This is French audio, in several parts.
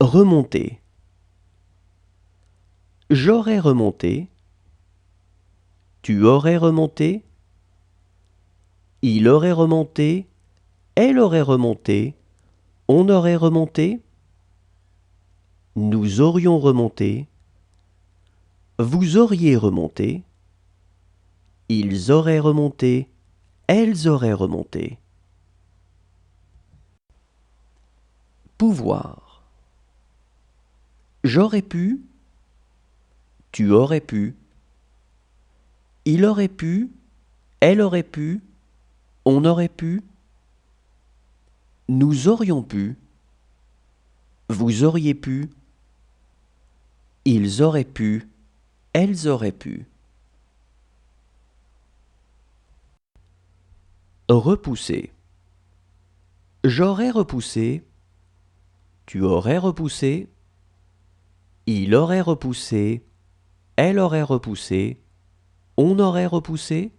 Remonter. J'aurais remonté. Tu aurais remonté. Il aurait remonté. Elle aurait remonté. On aurait remonté. Nous aurions remonté. Vous auriez remonté. Ils auraient remonté. Elles auraient remonté. Pouvoir. J'aurais pu. Tu aurais pu. Il aurait pu. Elle aurait pu. On aurait pu. Nous aurions pu. Vous auriez pu. Ils auraient pu. Elles auraient pu. Repousser. J'aurais repoussé. Tu aurais repoussé. Il aurait repoussé. Elle aurait repoussé. On aurait repoussé.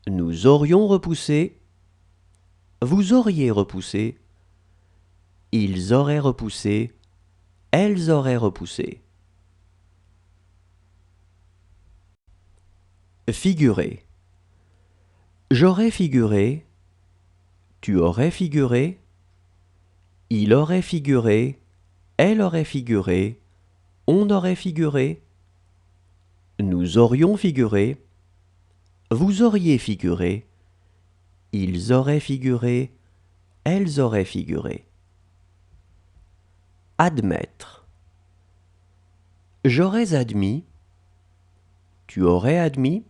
Nous aurions repoussé. Vous auriez repoussé. Ils auraient repoussé. Elles auraient repoussé. Figurer. J'aurais figuré. Tu aurais figuré. Il aurait figuré. Elle aurait figuré. On aurait figuré. Nous aurions figuré. Vous auriez figuré. Ils auraient figuré. Elles auraient figuré. Admettre. J'aurais admis. Tu aurais admis.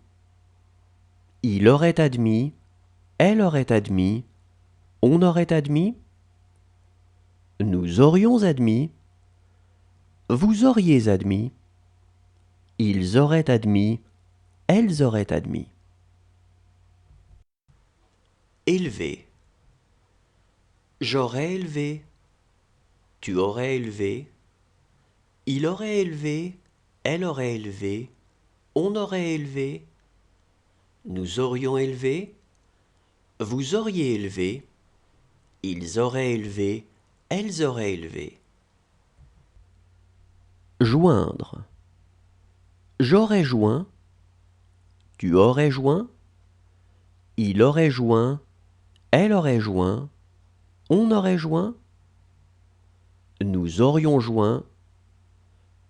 Il aurait admis. Elle aurait admis. On aurait admis. Nous aurions admis. Vous auriez admis. Ils auraient admis. Elles auraient admis. Élever. J'aurais élevé. Tu aurais élevé. Il aurait élevé. Elle aurait élevé. On aurait élevé. Nous aurions élevé. Vous auriez élevé. Ils auraient élevé. Elles auraient élevé. Joindre. J'aurais joint. Tu aurais joint. Il aurait joint. Elle aurait joint. On aurait joint. Nous aurions joint.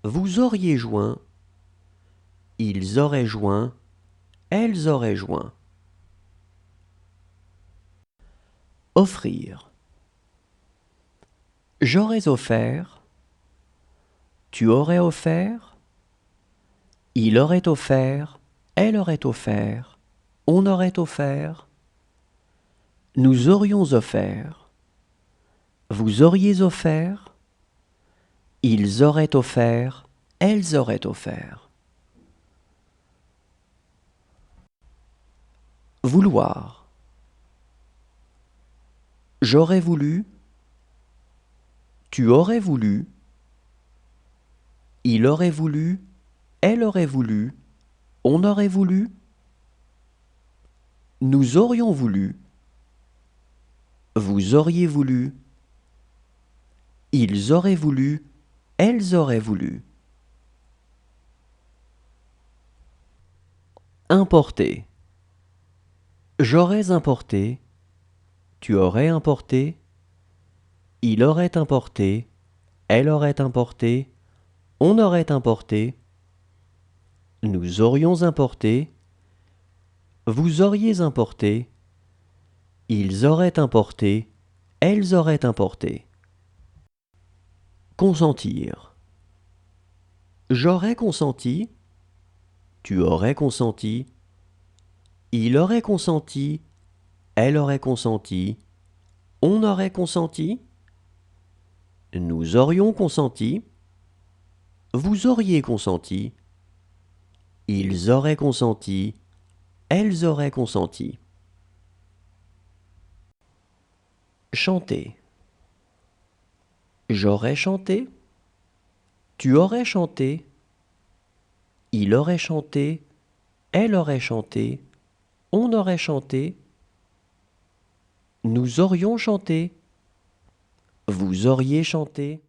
Vous auriez joint. Ils auraient joint. Elles auraient joint. Offrir. J'aurais offert. Tu aurais offert. Il aurait offert. Elle aurait offert. On aurait offert. Nous aurions offert. Vous auriez offert. Ils auraient offert. Elles auraient offert. Vouloir. J'aurais voulu. Tu aurais voulu. Il aurait voulu. Elle aurait voulu. On aurait voulu. Nous aurions voulu. Vous auriez voulu. Ils auraient voulu. Elles auraient voulu. Importer. J'aurais importé. Tu aurais importé. Il aurait importé. Elle aurait importé. On aurait importé. Nous aurions importé. Vous auriez importé. Ils auraient importé. Elles auraient importé. Consentir. J'aurais consenti. Tu aurais consenti. Il aurait consenti. Elle aurait consenti. On aurait consenti. Nous aurions consenti. Vous auriez consenti. Ils auraient consenti. Elles auraient consenti. Chanter. J'aurais chanté. Tu aurais chanté. Il aurait chanté. Elle aurait chanté. On aurait chanté. Nous aurions chanté. Vous auriez chanté.